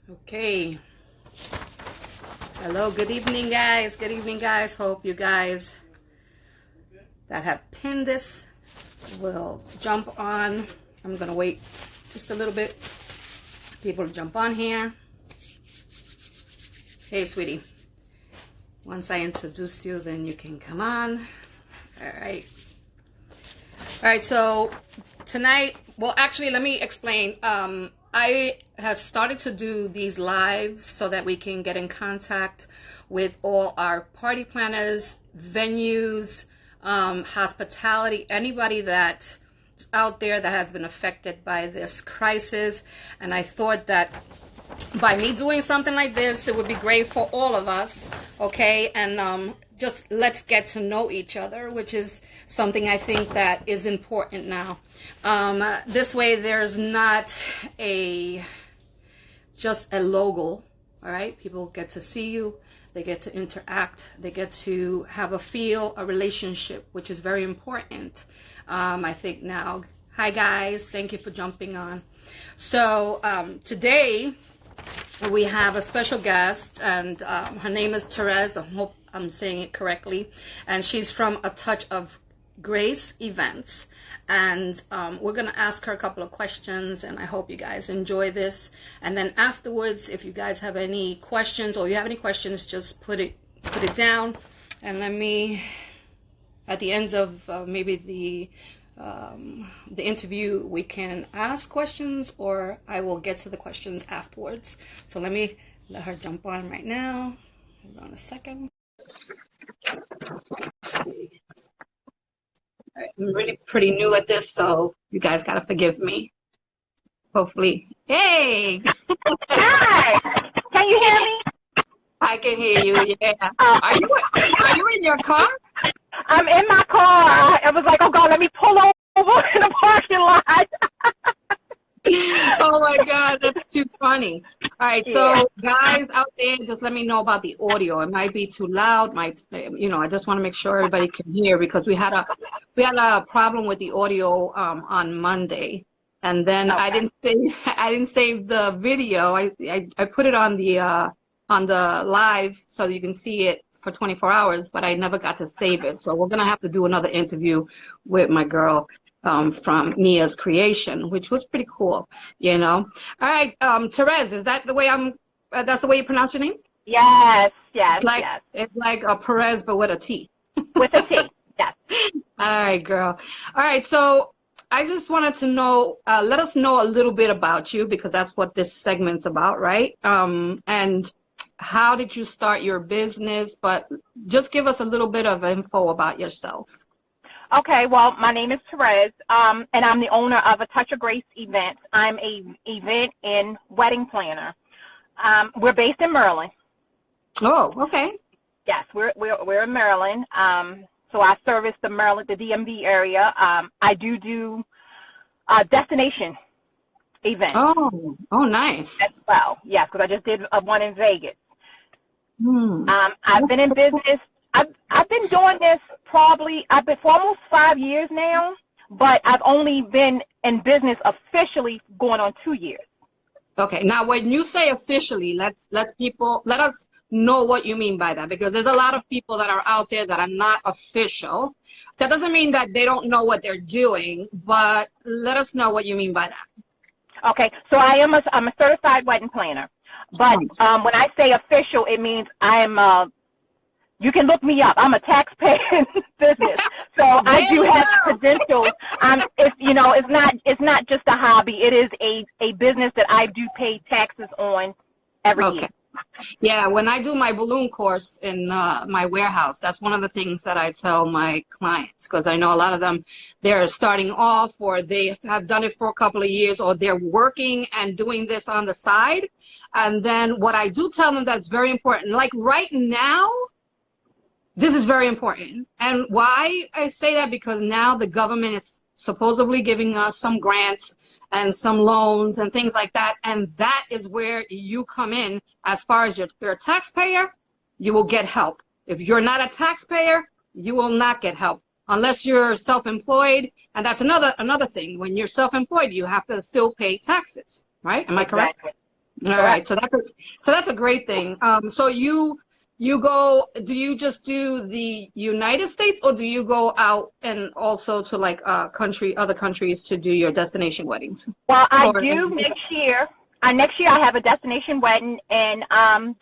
Okay. Hello, good evening, guys. Good evening, guys. Hope you guys that have pinned this will jump on. I'm going to wait just a little bit. People jump on here. Hey, sweetie. Once I introduce you, then you can come on. All right. All right, so tonight, well, actually, let me explain. I have started to do these lives so that we can get in contact with all our party planners, venues, hospitality, anybody that's out there that has been affected by this crisis. And I thought that by me doing something like this, it would be great for all of us, okay? And just let's get to know each other, which is something I think that is important now. This way there's not just a logo, all right? People get to see you, they get to interact, they get to have a relationship, which is very important. I think now, hi guys, thank you for jumping on. So today we have a special guest, and her name is Terez. I hope I'm saying it correctly. And she's from A Touch of Grace Events. And we're going to ask her a couple of questions, and I hope you guys enjoy this. And then afterwards, if you guys have any questions, or you have any questions, just put it down. And let me, at the end of maybe the interview, we can ask questions, or I will get to the questions afterwards. So let her jump on right now. Hold on a second. All right, I'm really pretty new at this, so you guys gotta forgive me. Hopefully. Hey! Hi! Can you hear me? I can hear you, yeah. Are you in your car? I'm in my car. I was like, oh God, let me pull over in the parking lot. Oh my God, that's too funny. All right, so guys out there, just let me know about the audio. It might be too loud. I just want to make sure everybody can hear, because we had a problem with the audio on Monday, and then okay. I didn't save the video. I put it on the live so you can see it for 24 hours, but I never got to save it. So we're gonna have to do another interview with my girl from Mia's Creation, which was pretty cool, you know. All right, Terez, is that the way that's the way you pronounce your name? Yes. It's like a Perez, but with a T. With a T, yes. All right, girl. All right, so I just wanted to know, let us know a little bit about you, because that's what this segment's about, right? And how did you start your business? But just give us a little bit of info about yourself. Okay, well, my name is Terez, and I'm the owner of A Touch of Grace Events. I'm a event and wedding planner. We're based in Maryland. Oh, okay. Yes, we're in Maryland. So I service the DMV area. I do destination events. Oh, nice. As well, yes, because I just did one in Vegas. I've been in business. I've been doing this I've been for almost 5 years now, but I've only been in business officially going on 2 years. Okay, now when you say officially, let us know what you mean by that, because there's a lot of people that are out there that are not official. That doesn't mean that they don't know what they're doing, but let us know what you mean by that. Okay, so I'm a certified wedding planner, but when I say official, it means you can look me up. I'm a taxpaying business, so I do have credentials. It's not just a hobby. It is a business that I do pay taxes on every year. Yeah, when I do my balloon course in my warehouse, that's one of the things that I tell my clients, because I know a lot of them, they're starting off, or they have done it for a couple of years, or they're working and doing this on the side. And then what I do tell them that's very important, like right now, this is very important. And why I say that, because now the government is supposedly giving us some grants and some loans and things like that. And that is where you come in. As far as you're a taxpayer, you will get help. If you're not a taxpayer, you will not get help unless you're self-employed. And that's another thing. When you're self-employed, you have to still pay taxes, right? Am I correct? All right. So that's a great thing. So you go, do you just do the United States, or do you go out and also to like other countries to do your destination weddings? Well, I Or do next year. Next year I have a destination wedding in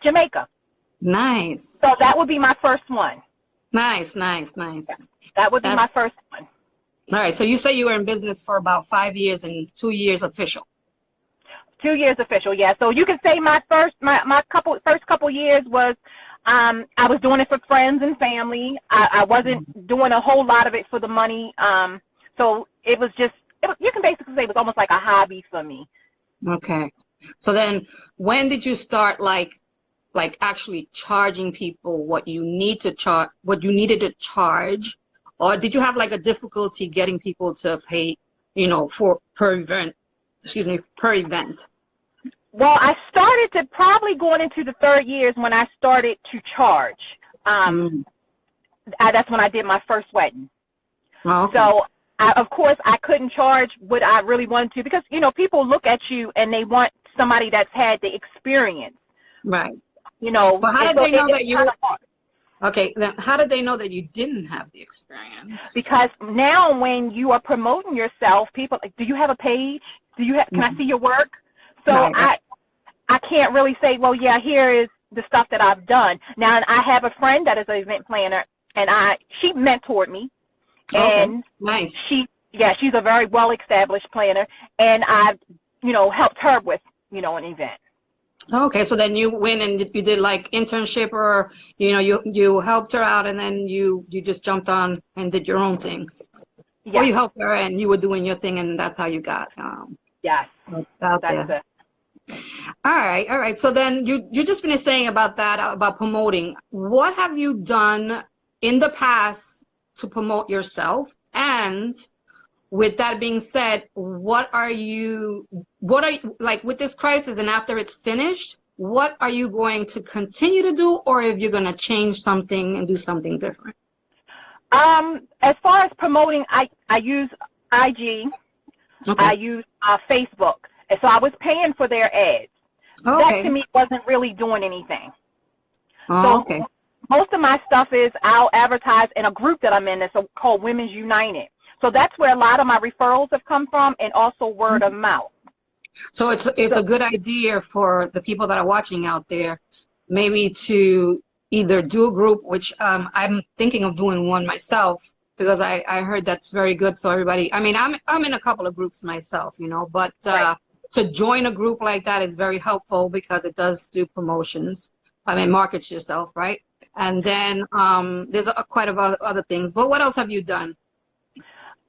Jamaica. So nice. that would be my first one. Nice, nice, nice. Yeah, that would be That's, my first one. all right. So you say you were in business for about 5 years and 2 years official. 2 years official, yeah. So you can say my first couple years was I was doing it for friends and family. I wasn't doing a whole lot of it for the money. So it was just you can basically say it was almost like a hobby for me. Okay. So then when did you start like actually charging people what you needed to charge, or did you have like a difficulty getting people to pay, for per event, per event? Well, I started to probably going into the third years when I started to charge. That's when I did my first wedding. Oh, okay. So, of course, I couldn't charge what I really wanted to because, people look at you and they want somebody that's had the experience. Right. But how did they know that you okay, then how did they know that you didn't have the experience? Because now when you are promoting yourself, people like, do you have a page? Can I see your work? So right. I can't really say, well, yeah, here is the stuff that I've done. Now, I have a friend that is an event planner, and she mentored me. And okay. Nice. she's a very well-established planner, and I've, helped her with, an event. Okay, so then you went and you did like internship, or you helped her out, and then you just jumped on and did your own thing. Yes. Or you helped her and you were doing your thing, and that's how you got yes. out That's there. it. All right. So then you just finished saying about that, about promoting. What have you done in the past to promote yourself? And with that being said, what are you like with this crisis, and after it's finished, what are you going to continue to do, or if you're going to change something and do something different? As far as promoting, I use IG, Okay. I use Facebook, and so I was paying for their ads. Okay. That to me wasn't really doing anything. Oh, okay. So most of my stuff is I'll advertise in a group that I'm in that's called Women's United. So that's where a lot of my referrals have come from, and also word of mouth. So it's a good idea for the people that are watching out there, maybe to either do a group, which I'm thinking of doing one myself, because I heard that's very good. So everybody, I mean, I'm in a couple of groups myself, but Right. to join a group like that is very helpful because it does do promotions. I mean, markets yourself, right? And then there's quite a lot of other things. But what else have you done?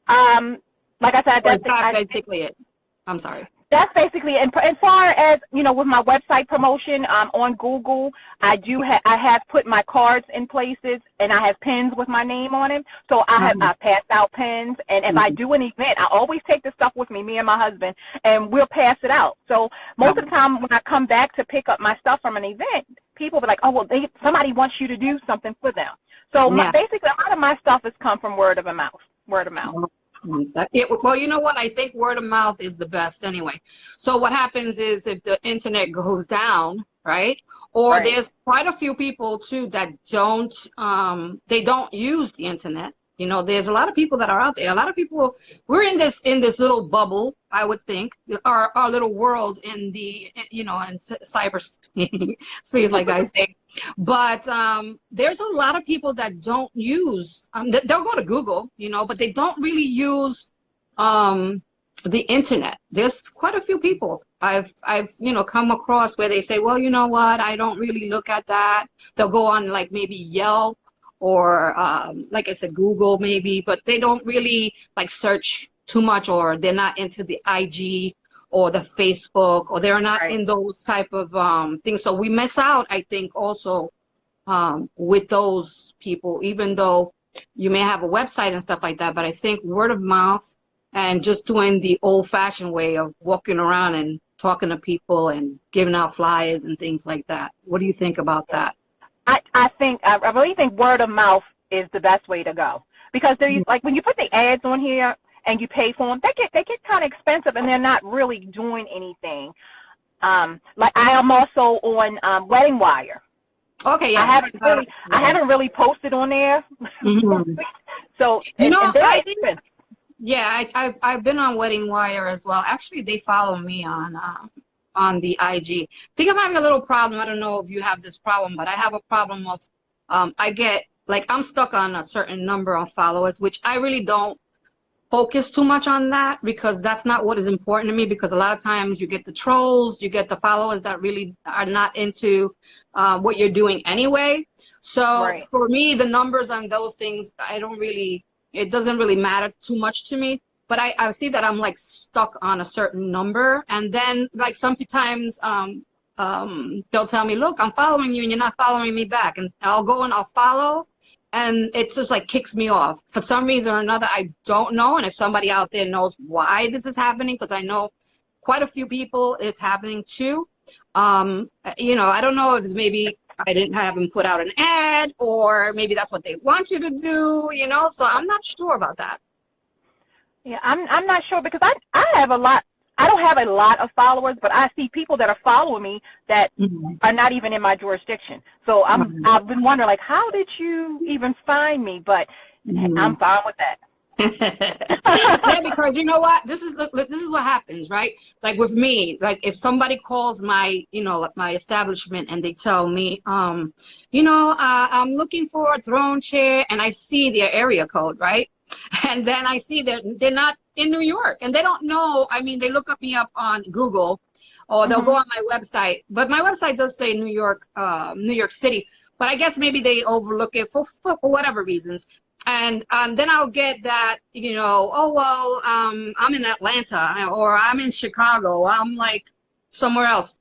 Like I said, Or is that basically it? I'm sorry. That's basically it. And as far as, with my website promotion on Google, I have put my cards in places, and I have pins with my name on them. So I passed out pins, and if I do an event, I always take the stuff with me and my husband, and we'll pass it out. So most of the time when I come back to pick up my stuff from an event, people be like, oh, well, somebody wants you to do something for them. So basically a lot of my stuff has come from word of mouth. Well, you know what? I think word of mouth is the best anyway. So what happens is if the internet goes down, right? Or there's quite a few people too that they don't use the internet. There's a lot of people that are out there. A lot of people, we're in this little bubble, I would think, our little world in the, in cyber space, like I say. But there's a lot of people that don't use, they'll go to Google, but they don't really use the internet. There's quite a few people I've come across where they say, well, you know what, I don't really look at that. They'll go on like maybe Yelp, or like I said, Google maybe, but they don't really like search too much, or they're not into the IG or the Facebook, or they're not in those type of things. So we miss out, I think, also with those people, even though you may have a website and stuff like that. But I think word of mouth and just doing the old-fashioned way of walking around and talking to people and giving out flyers and things like that. What do you think about that? I really think word of mouth is the best way to go, because like when you put the ads on here and you pay for them, they get kind of expensive, and they're not really doing anything. Like I am also on Wedding Wire. Okay, I yes. haven't really posted on there. Mhm. So You know, and they're I think, expensive. yeah, I've been on Wedding Wire as well. Actually, they follow me on the IG. I think I'm having a little problem. I don't know if you have this problem, but I have a problem of I get like I'm stuck on a certain number of followers, which I really don't focus too much on that because that's not what is important to me, because a lot of times you get the trolls, you get the followers that really are not into what you're doing anyway. So Right. for me, the numbers on those things, I don't really, it doesn't really matter too much to me. But I see that I'm like stuck on a certain number. And then like sometimes they'll tell me, look, I'm following you and you're not following me back. And I'll go and I'll follow, and it's just like kicks me off for some reason or another. I don't know, and if somebody out there knows why this is happening, because I know quite a few people it's happening to. I don't know if it's maybe I didn't have them put out an ad, or maybe that's what they want you to do, so I'm not sure about that. Yeah, I'm not sure because I have a lot. I don't have a lot of followers, but I see people that are following me that Mhm. are not even in my jurisdiction. So I've been wondering like, how did you even find me? But I'm Mhm. fine with that. Yeah, because you know what? This is what happens, right? Like with me, like if somebody calls my establishment and they tell me, I'm looking for a throne chair, and I see their area code, right? And then I see that they're not in New York, and they don't know. I mean, they look up me up on Google, or they'll go Mhm. on my website, but my website does say New York City, but I guess maybe they overlook it for whatever reasons. And then I'll get that, oh, well, I'm in Atlanta, or I'm in Chicago, I'm like somewhere else.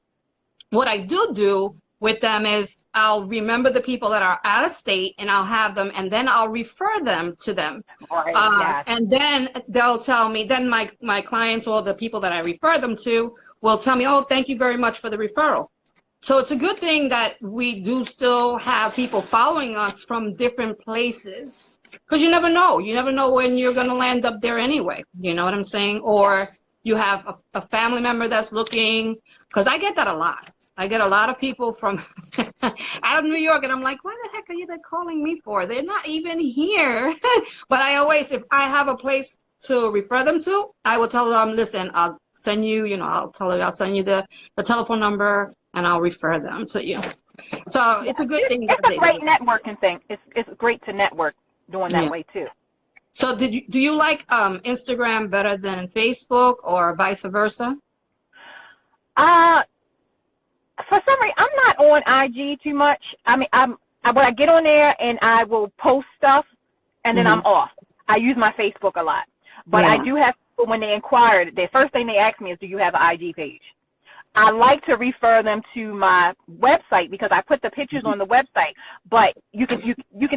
What I do with them is I'll remember the people that are out of state, and I'll have them, and then I'll refer them to them. Right. Yes. And then they'll tell me, then my clients or the people that I refer them to will tell me, oh, thank you very much for the referral. So it's a good thing that we do still have people following us from different places, because you never know. You never know when you're going to land up there anyway. You know what I'm saying? Or Yes. you have a family member that's looking, because I get that a lot. I get a lot of people from out of New York, and I'm like, why the heck are you calling me for? They're not even here. But I always, if I have a place to refer them to, I will tell them, listen, I'll send you, I'll send you the telephone number, and I'll refer them to you. So Yeah. it's a good thing that It's a they great do. networking thing. It's great to network doing that Yeah. way too. So do you like Instagram better than Facebook, or vice versa? Uh, for some reason, I'm not on IG too much. I mean, when I get on there and I will post stuff, and then I'm Hmm. off. I use my Facebook a lot, but I Yeah. do have people when they inquire. The first thing they ask me is, "Do you have an IG page?" I like to refer them to my website because I put the pictures on the website, but you can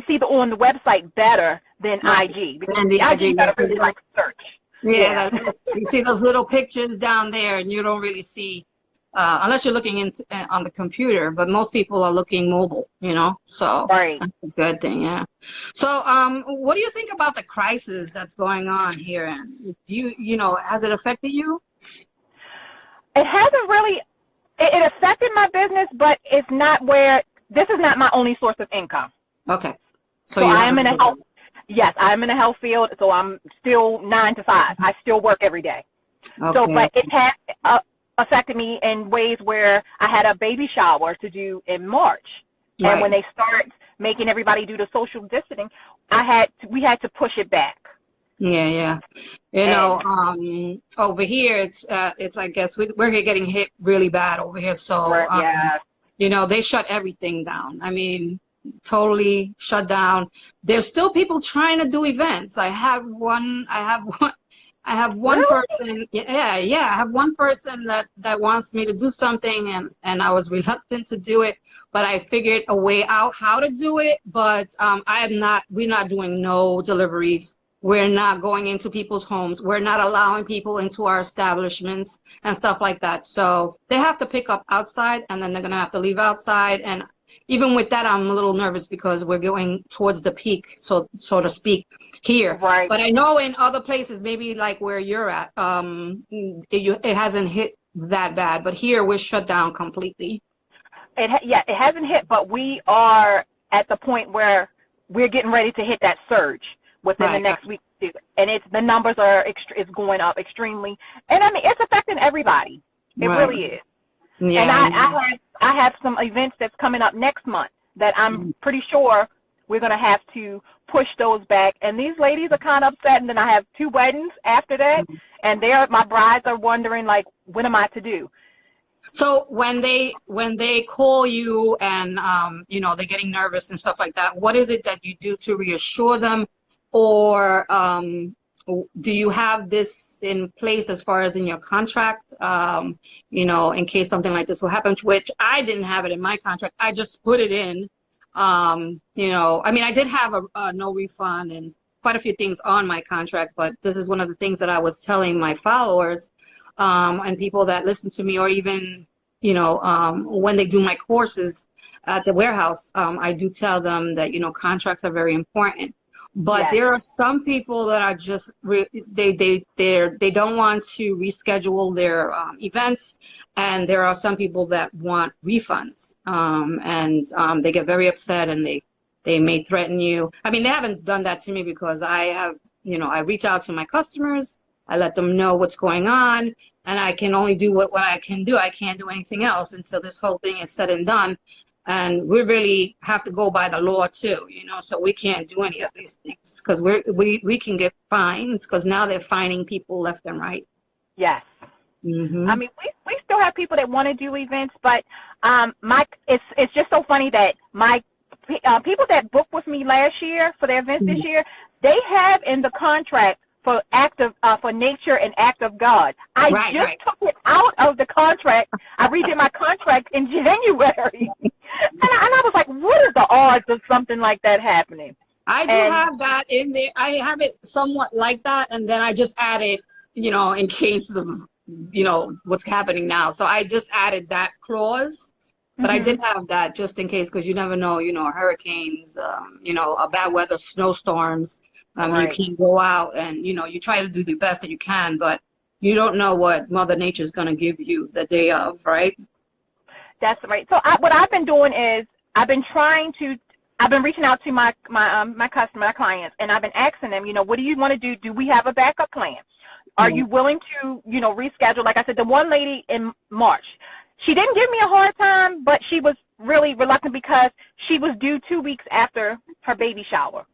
see the on the website better than Right. IG because And the IG you IG, yeah, gotta really like search. yeah, Yeah. you see those little pictures down there, and you don't really see, unless you're looking on the computer. But most people are looking mobile, so Right. that's a good thing, yeah. So, what do you think about the crisis that's going on here? And has it affected you? It hasn't really. It affected my business, but it's not where this is not my only source of income. Okay, so So you I have am in a a health. Yes, I'm in a health field, so I'm still 9 to 5. I still work every day. So, okay, but it has affected me in ways where I had a baby shower to do in March, and when right. they start making everybody do the social distancing, we had to push it back. Yeah, yeah. And Over here it's I guess we're getting hit really bad over here. So yeah, they shut everything down. I mean, totally shut down. There's still people trying to do events. I have one really, person. Yeah, yeah. I have one person that wants me to do something, and I was reluctant to do it, but I figured a way out how to do it. But we're not doing no deliveries. We're not going into people's homes. We're not allowing people into our establishments and stuff like that. So they have to pick up outside, and then they're going to have to leave outside. And even with that, I'm a little nervous because we're going towards the peak, so to speak, here. right, But I know in other places, maybe like where you're at, it hasn't hit that bad, but here we're shut down completely. Yeah, it hasn't hit, but we are at the point where we're getting ready to hit that surge within the Right. next week or two. And the numbers are it's going up extremely, and I mean it's affecting everybody. It Right. really is. Yeah. And I have some events that's coming up next month that I'm pretty sure we're gonna have to push those back. And these ladies are kind of upset. And then I have 2 weddings after that, and my brides are wondering like, what am I to do? So when they call you and you know, they're getting nervous and stuff like that, what is it that you do to reassure them, or do you have this in place as far as in your contract? You know, in case something like this will happen, which I didn't have it in my contract. I just put it in. You know, I mean, I did have a no refund and quite a few things on my contract, but this is one of the things that I was telling my followers. And people that listen to me, or even, you know, when they do my courses at the warehouse, I do tell them that, you know, contracts are very important. But Yes. there are some people that are just they don't want to reschedule their events, and there are some people that want refunds, and they get very upset, and they may threaten you. I mean, they haven't done that to me because I have, you know, I reach out to my customers. I let them know what's going on, and I can only do what I can do. I can't do anything else until this whole thing is said and done. And we really have to go by the law too, you know, so we can't do any of these things because we can get fines, because now they're fining people left and right. Yes. Mm-hmm. I mean, we still have people that want to do events, but it's just so funny that my people that booked with me last year for their events this year, they have in the contract for nature and act of God. I took it out of the contract. I redid my contract in January, and I was like, what are the odds of something like that happening? I do have that in there. I have it somewhat like that, and then I just added, you know, in case of, you know, what's happening now. So I just added that clause. But I did have that just in case, because you never know, you know, hurricanes, you know, bad weather, snowstorms. You can't go out, and, you know, you try to do the best that you can, but you don't know what Mother Nature is going to give you the day of, right? That's right. So what I've been doing is I've been reaching out to my clients, and I've been asking them, you know, what do you want to do? Do we have a backup plan? Are you willing to, you know, reschedule? Like I said, the one lady in March, she didn't give me a hard time, but she was really reluctant because she was due 2 weeks after her baby shower.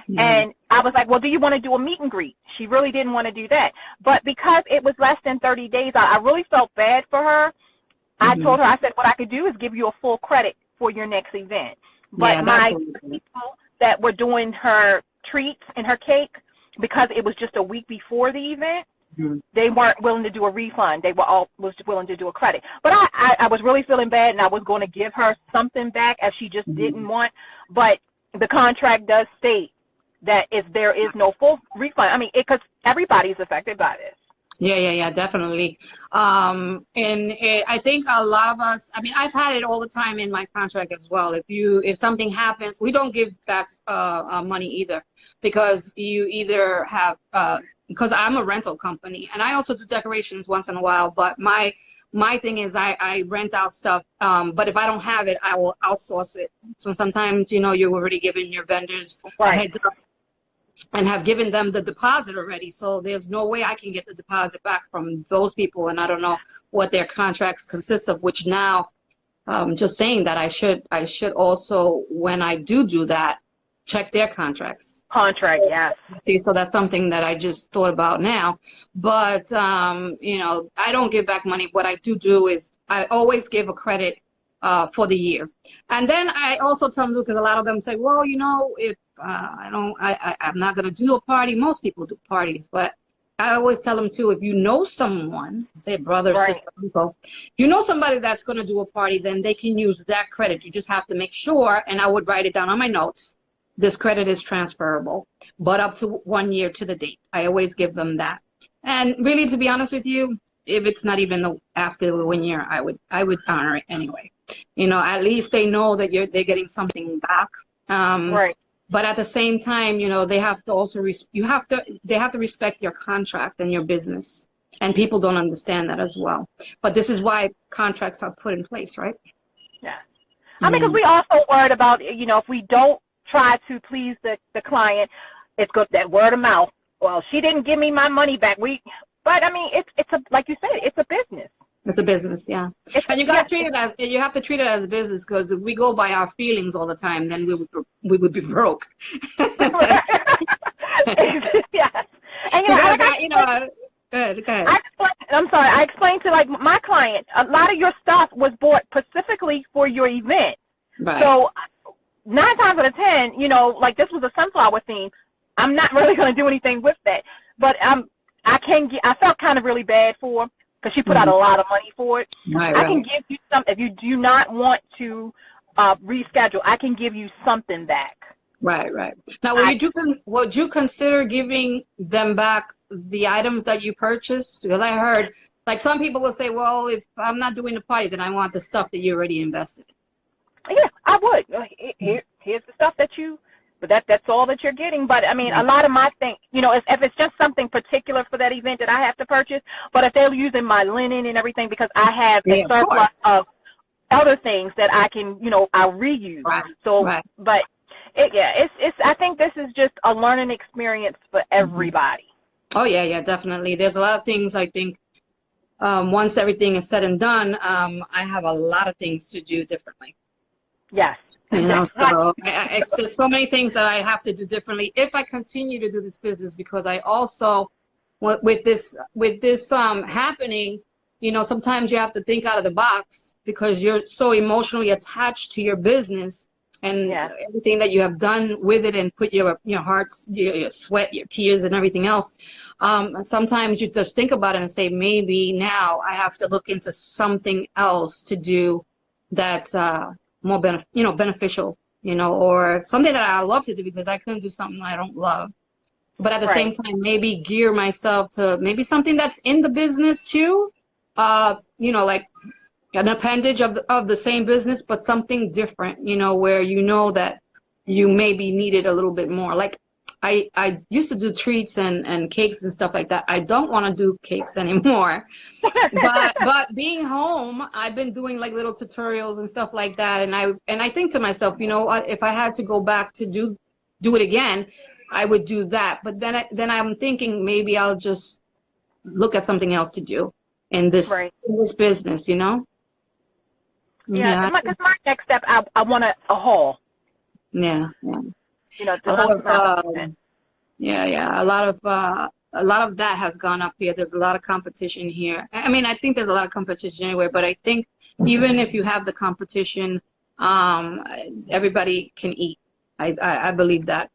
And I was like, well, do you want to do a meet and greet? She really didn't want to do that. But because it was less than 30 days, I really felt bad for her. I told her, I said, what I could do is give you a full credit for your next event. But my people that were doing her treats and her cake, because it was just a week before the event, they weren't willing to do a refund. They was willing to do a credit. But I was really feeling bad, and I was going to give her something back as she just didn't want. But the contract does state that if there is no full refund, I mean, because everybody's affected by this. Yeah, definitely. I think a lot of us, I mean, I've had it all the time in my contract as well. If something happens, we don't give back money either, because you either have, because I'm a rental company, and I also do decorations once in a while, but my thing is I rent out stuff, but if I don't have it, I will outsource it. So sometimes, you know, you're already giving your vendors a heads up and have given them the deposit already. So there's no way I can get the deposit back from those people. And I don't know what their contracts consist of, which now, just saying that I should also, when I do that, check their contracts. Yeah. See, so that's something that I just thought about now. But, you know, I don't give back money. What I do is I always give a credit for the year. And then I also tell them, because a lot of them say, well, you know, if I'm not going to do a party. Most people do parties, but I always tell them too, if you know someone, say brother, sister, uncle, if you know somebody that's going to do a party, then they can use that credit. You just have to make sure, and I would write it down on my notes, this credit is transferable, but up to 1 year to the date. I always give them that. And really, to be honest with you, if it's not even after 1 year, I would honor it anyway. You know, at least they know that they're getting something back. But at the same time, you know, they have to also they have to respect your contract and your business. And people don't understand that as well. But this is why contracts are put in place, right? Yeah. I mean, because we also worried about, if we don't try to please the client, it's good that word of mouth. Well, she didn't give me my money back. But I mean, it's a, like you said, it's a business. It's a business, yeah. And you gotta treat it as, you have to treat it as a business, because if we go by our feelings all the time, then we would be broke. Yes. And go ahead. I'm sorry. I explained to like my client, a lot of your stuff was bought specifically for your event. Right. So 9 times out of 10, like this was a sunflower theme. I'm not really going to do anything with that. But I felt kind of really bad for, because she put out a lot of money for it. Right, I can give you some, if you do not want to reschedule, I can give you something back. Right. Now, would you consider giving them back the items that you purchased? Because I heard, like, some people will say, well, if I'm not doing the party, then I want the stuff that you already invested in. Yeah, I would. Here's the stuff that but that's all that you're getting. But I mean, a lot of my thing, if it's just something particular for that event that I have to purchase, but if they're using my linen and everything, because I have a surplus of other things that I can, I'll reuse. Right. So, but it's. I think this is just a learning experience for everybody. Oh yeah, definitely. There's a lot of things I think. Once everything is said and done, I have a lot of things to do differently. Yes. So there's so many things that I have to do differently if I continue to do this business, because I also, with this happening, sometimes you have to think out of the box, because you're so emotionally attached to your business and everything that you have done with it, and put your heart, your sweat, your tears, and everything else. Sometimes you just think about it and say, maybe now I have to look into something else to do that's more beneficial, or something that I love to do, because I couldn't do something I don't love. But at the same time, maybe gear myself to maybe something that's in the business too, like an appendage of the same business, but something different, where that you maybe needed a little bit more. Like I used to do treats and cakes and stuff like that. I don't want to do cakes anymore. but being home, I've been doing like little tutorials and stuff like that. And I think to myself, what, if I had to go back to do it again, I would do that. But then I'm thinking maybe I'll just look at something else to do in this business, Yeah, because my next step, I want a haul. Yeah. A lot of that has gone up here. There's a lot of competition here. I mean, I think there's a lot of competition anywhere, but I think even if you have the competition, everybody can eat. I believe that.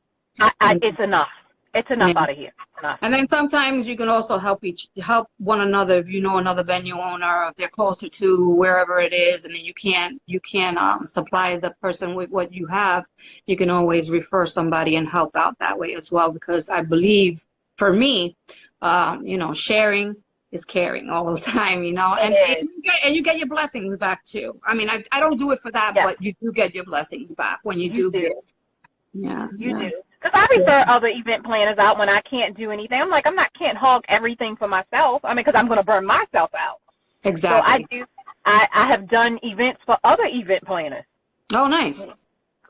It's enough. It's enough out of here. And then sometimes you can also help one another. If you know another venue owner, if they're closer to wherever it is, and then you can't supply the person with what you have, you can always refer somebody and help out that way as well. Because I believe, for me, sharing is caring all the time. And you get your blessings back too. I mean, I don't do it for that, but you do get your blessings back when you do. Yeah, you do. Because I refer other event planners out when I can't do anything. I'm like, can't hog everything for myself. I mean, because I'm going to burn myself out. Exactly. So I have done events for other event planners. Oh, nice.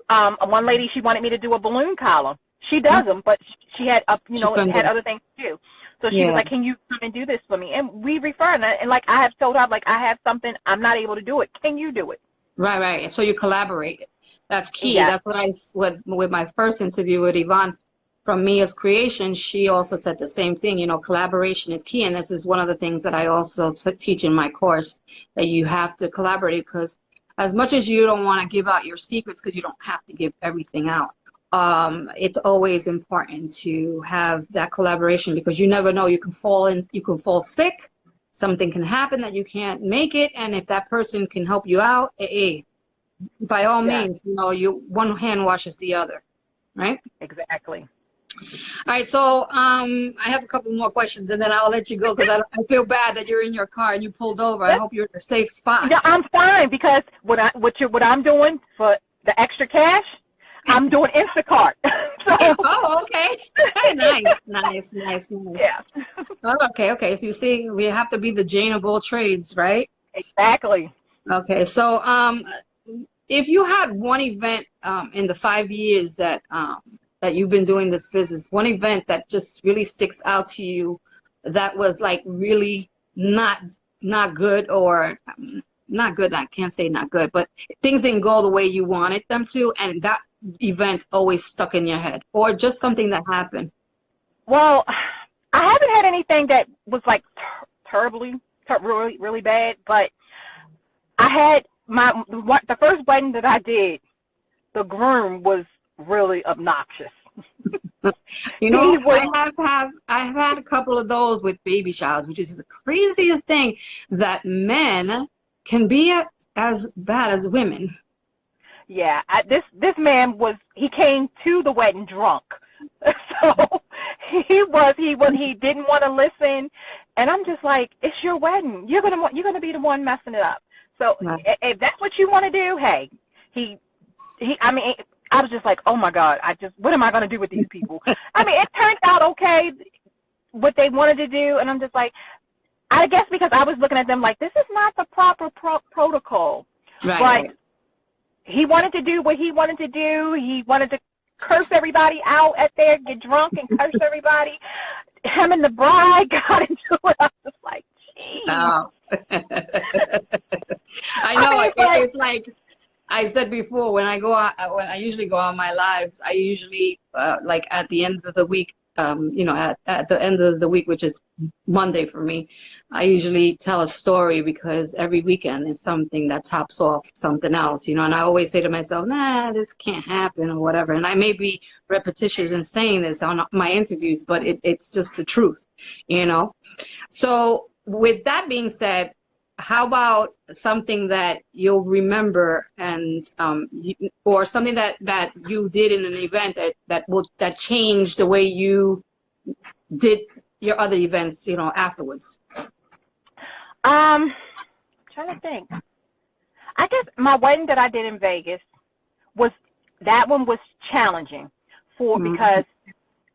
One lady, she wanted me to do a balloon column. She does them, but she had had other things to do. So she was like, can you come and do this for me? And we refer, and like I have told her, like, I have something, I'm not able to do it. Can you do it? Right. So you collaborate. That's key. Yeah. That's what with my first interview with Yvonne from Mia's Creation, she also said the same thing. Collaboration is key. And this is one of the things that I also teach in my course, that you have to collaborate, because as much as you don't want to give out your secrets, because you don't have to give everything out, it's always important to have that collaboration, because you never know. You can fall sick. Something can happen that you can't make it. And if that person can help you out, by all means, one hand washes the other, right? Exactly. All right, so I have a couple more questions, and then I'll let you go, because I feel bad that you're in your car and you pulled over. I hope you're in a safe spot. Yeah, I'm fine, because what I'm doing for the extra cash, I'm doing Instacart. So Oh, okay. Nice. yeah, Oh, okay. So you see, we have to be the Jane of all trades, right? exactly. Okay. So, if you had one event in the 5 years that you've been doing this business, one event that just really sticks out to you, that was like really not good, or not good. I can't say not good, but things didn't go the way you wanted them to, and that event always stuck in your head, or just something that happened. Well, I haven't had anything that was like terribly, really, really bad, but I had the first wedding that I did. The groom was really obnoxious. You He know, was, I've had a couple of those with baby showers, which is the craziest thing, that men can be as bad as women. yeah. This man was. He came to the wedding drunk, so he didn't want to listen, and I'm just like, it's your wedding. You're gonna be the one messing it up. So Right. if that's what you want to do, hey, he I mean, I was just like, oh my God, what am I going to do with these people? I mean, it turned out okay, what they wanted to do. And I'm just like, I guess because I was looking at them like, this is not the proper protocol. But Right. he wanted to do what he wanted to do. He wanted to curse everybody out at there, get drunk and curse everybody. Him and the bride got into it. I was just like, geez. Oh. I I know mean, it's like I said before, when when I usually go on my lives, I usually like at the end of the week, at the end of the week, which is Monday for me, I usually tell a story, because every weekend is something that tops off something else, and I always say to myself, nah, this can't happen, or whatever. And I may be repetitious in saying this on my interviews, but it's just the truth, you know. So with that being said, how about something that you'll remember, and or something that you did in an event that changed the way you did your other events, afterwards? I'm trying to think. I guess my wedding that I did in Vegas was that one was challenging Mhm. because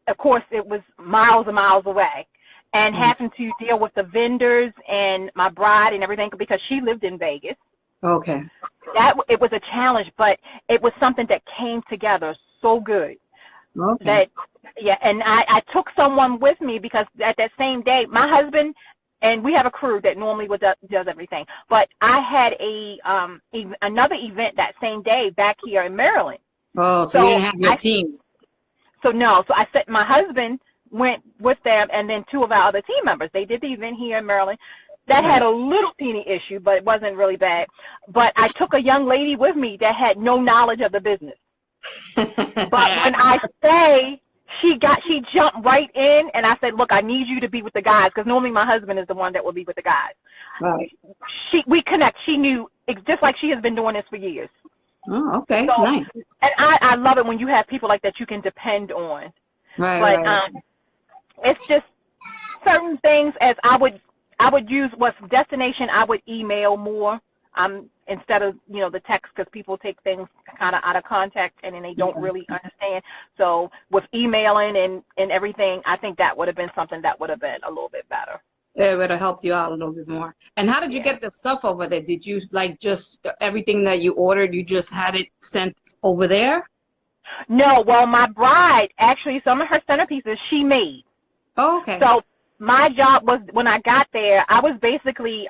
of course it was miles and miles away, and having to deal with the vendors and my bride and everything because she lived in Vegas. Okay. That it was a challenge, but it was something that came together so good Okay. that yeah. And I took someone with me because at that same day my husband, and we have a crew that normally does everything, but I had another event that same day back here in Maryland. Oh, so you So didn't have your I team. so no, so I said my husband went with them, and then two of our other team members. They did the event here in Maryland. That had Right. a little teeny issue, but it wasn't really bad. But I took a young lady with me that had no knowledge of the business. But when I say she jumped right in, and I said, look, I need you to be with the guys, because normally my husband is the one that will be with the guys. Right. We connect. She knew, just like she has been doing this for years. Oh, okay. So, Nice. and I love it when you have people like that you can depend on. Right, But right. it's just certain things as I would use what's destination. I would email more instead of the text, because people take things kind of out of context and then they don't Yeah. really understand. So with emailing and everything, I think that would have been something that would have been a little bit better. It would have helped you out a little bit more. And how did you Yeah. get the stuff over there? Did you like just everything that you ordered, you just had it sent over there? No, well, my bride actually some of her centerpieces she made. Oh, okay. So my job was when I got there, I was basically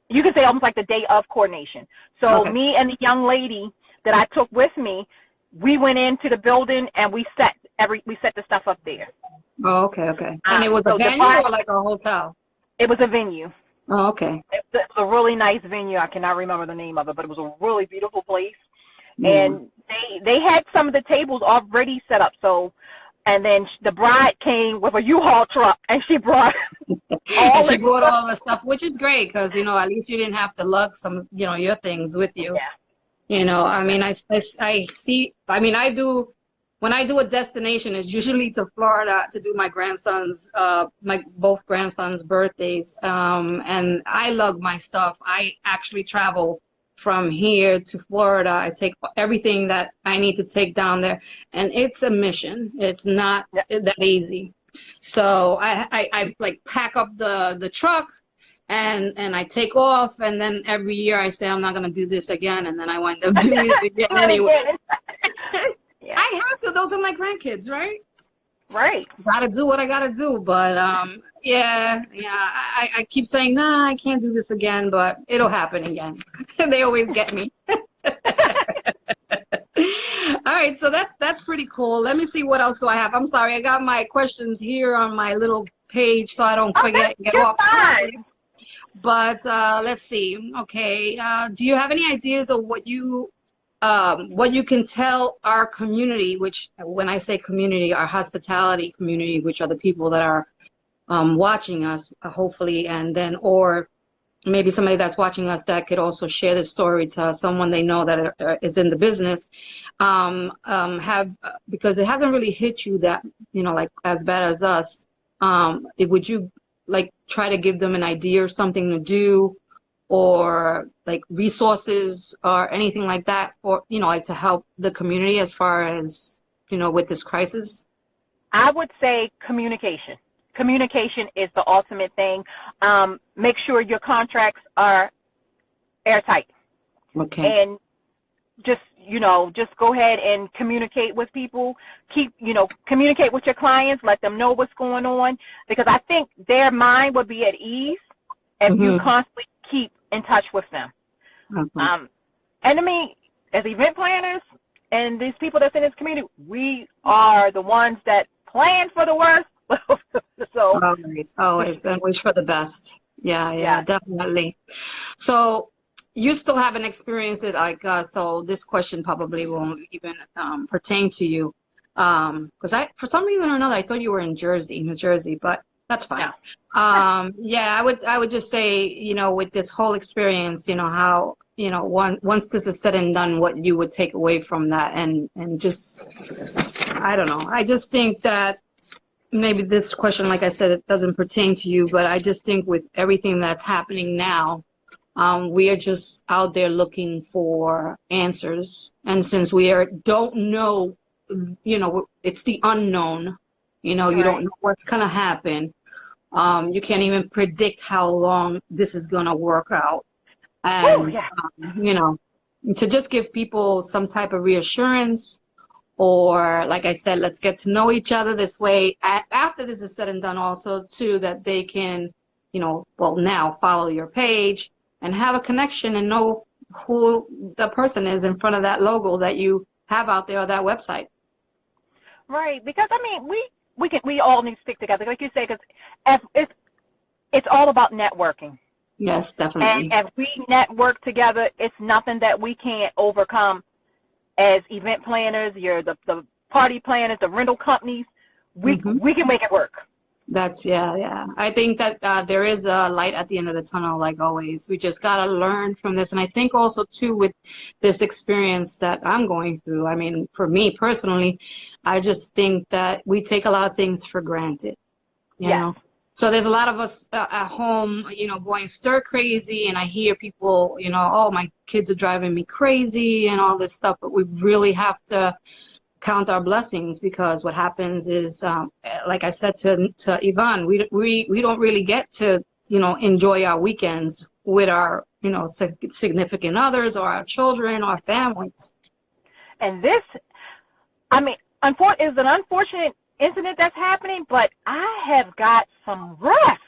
you could say almost like the day of coordination. So Okay. me and the young lady that I took with me, we went into the building and we set the stuff up there. Oh, okay, okay. And it was a So the venue bride, or like a hotel? it was a venue. Oh, okay. It was a really nice venue. I cannot remember the name of it, but it was a really beautiful place. Yeah. And they had some of the tables already set up. So, and then the bride came with a U-Haul truck, and she brought And all she the brought stuff. all the stuff, which is great because, at least you didn't have to lug some, your things with you. Yeah. I mean, I see, I mean, when I do a destination, it's usually to Florida to do my grandson's, my both grandsons' birthdays. And I lug my stuff. I actually travel from here to Florida. I take everything that I need to take down there, and it's a mission. It's not that easy. So I like pack up the truck and I take off, and then every year I say I'm not gonna do this again, and then I wind up doing it again anyway. Yeah. I have to. Those are my grandkids, right? Right. Gotta do what I gotta do. But yeah. I keep saying, nah, I can't do this again, but it'll happen again. They always get me. All right, so that's pretty cool. Let me see what else do I have. I'm sorry, I got my questions here on my little page so I don't forget and get off track. But let's see. Okay, do you have any ideas of what you can tell our community, which when I say community, our hospitality community, which are the people that are watching us, hopefully, and then, or maybe somebody that's watching us that could also share the story to someone they know that is in the business, because it hasn't really hit you that, like as bad as us. Would you like try to give them an idea or something to do, or like resources or anything like that, or like to help the community as far as with this crisis? I would say communication. Communication is the ultimate thing. Make sure your contracts are airtight. Okay. And just go ahead and communicate with people. Communicate with your clients. Let them know what's going on, because I think their mind would be at ease if you constantly keep in touch with them. And I mean, as event planners and these people that's in this community, we are the ones that plan for the worst. So always and wish for the best. Yeah, definitely. So you still haven't experienced it like us, so this question probably won't even pertain to you, because for some reason or another I thought you were in New Jersey, but that's fine. Yeah. I would just say, with this whole experience, how, once this is said and done, what you would take away from that, and just, I don't know. I just think that maybe this question, like I said, it doesn't pertain to you, but I just think with everything that's happening now, we are just out there looking for answers. And since don't know, it's the unknown, you don't know what's going to happen. You can't even predict how long this is going to work out. And, to just give people some type of reassurance, or like I said, let's get to know each other this way. After this is said and done also, too, that they can, now follow your page and have a connection and know who the person is in front of that logo that you have out there, or that website. Right, because I mean, we all need to stick together, like you say, because it's all about networking. Yes, definitely. And if we network together, it's nothing that we can't overcome. As event planners, the party planners, the rental companies, we can make it work. That's I think that there is a light at the end of the tunnel, like always. We just got to learn from this. And I think also, too, with this experience that I'm going through, I mean, for me personally, I just think that we take a lot of things for granted, you know? So there's a lot of us at home, going stir crazy, and I hear people, oh, my kids are driving me crazy and all this stuff, but we really have to count our blessings, because what happens is, like I said to Yvonne, we don't really get to, enjoy our weekends with our, significant others or our children or families. And this, I mean, is an unfortunate incident that's happening, but I have got some rest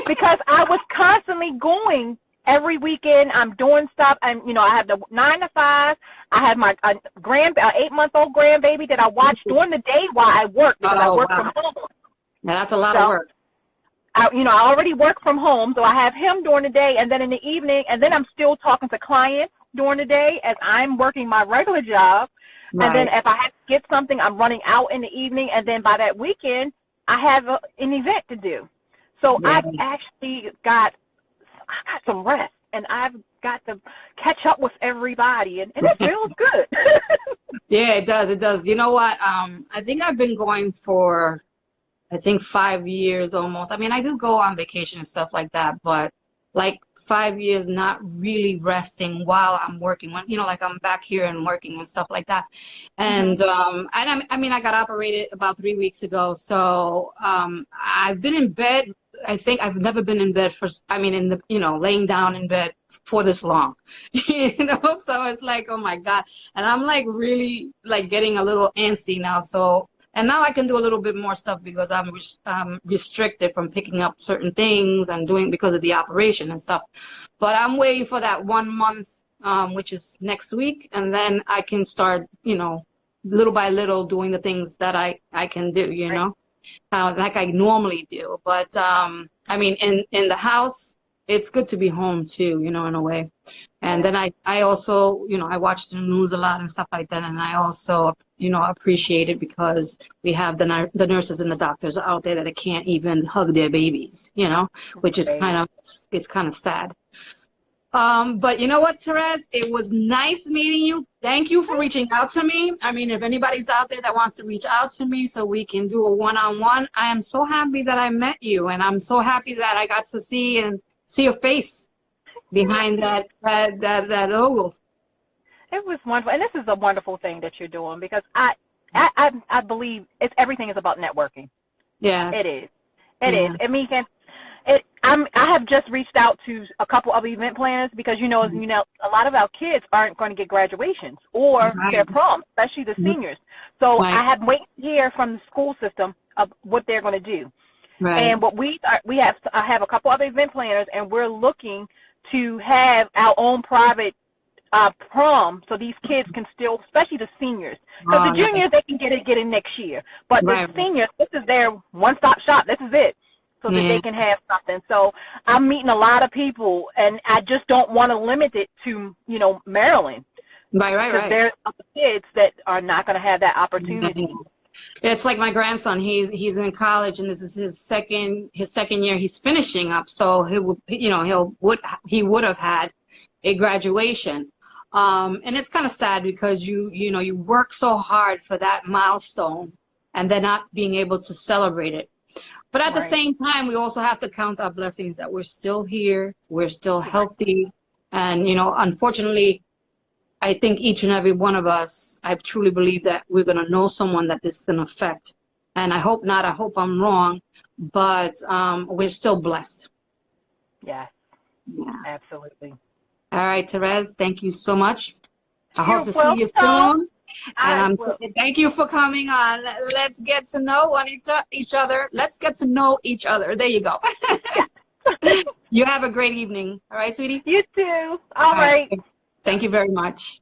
because I was constantly going every weekend. I'm doing stuff, and I have the 9 to 5. I have my 8-month-old grandbaby that I watch during the day while I work, because I work from home. Now that's a lot of work. I already work from home, so I have him during the day, and then in the evening, and then I'm still talking to clients during the day as I'm working my regular job. Right. And then if I have to get something, I'm running out in the evening, and then by that weekend, I have an event to do. So I've actually got some rest, and I've got to catch up with everybody, and it feels good. Yeah, it does. It does. You know what? I think I've been going for, 5 years almost. I mean, I do go on vacation and stuff like that, but like 5 years not really resting while I'm working. When, like I'm back here and working and stuff like that. And I mean, I got operated about 3 weeks ago. So I've been in bed. I think I've never been in bed laying down in bed for this long, so it's like, oh my God. And I'm like really like getting a little antsy now. So, and now I can do a little bit more stuff because I'm restricted from picking up certain things and doing because of the operation and stuff. But I'm waiting for that 1 month, which is next week. And then I can start, little by little doing the things that I can do, like I normally do. But I mean, in the house, it's good to be home too, in a way. And then I also, I watch the news a lot and stuff like that. And I also, appreciate it because we have the nurses and the doctors out there that can't even hug their babies, which is it's kind of sad. But you know what, Terez? It was nice meeting you. Thank you for reaching out to me. I mean, if anybody's out there that wants to reach out to me so we can do a one-on-one, I am so happy that I met you, and I'm so happy that I got to see your face behind that logo. It was wonderful, and this is a wonderful thing that you're doing because I believe everything is about networking. Yes, it is. It is. I mean, I have just reached out to a couple of event planners because a lot of our kids aren't going to get graduations or their prom, especially the seniors. So I have waited to hear from the school system of what they're going to do. Right. And what I have a couple other event planners, and we're looking to have our own private prom, so these kids can still, especially the seniors, because the juniors they can get in next year, but the seniors, this is their one-stop shop. This is it. So that they can have something. So I'm meeting a lot of people, and I just don't want to limit it to, Maryland. Right. Because there's other kids that are not going to have that opportunity. It's like my grandson. He's in college, and this is his second year. He's finishing up, so he would have had a graduation. And it's kind of sad because you work so hard for that milestone, and then not being able to celebrate it. But at the same time, we also have to count our blessings that we're still here, we're still healthy. And, unfortunately, I think each and every one of us, I truly believe that we're going to know someone that this is going to affect. And I hope not. I hope I'm wrong. But we're still blessed. Yes, absolutely. All right, Terez, thank you so much. I hope to see you soon. And thank you for coming on. Let's get to know each other. Let's get to know each other. There you go. You have a great evening. All right, sweetie? You too. All right. Thank you very much.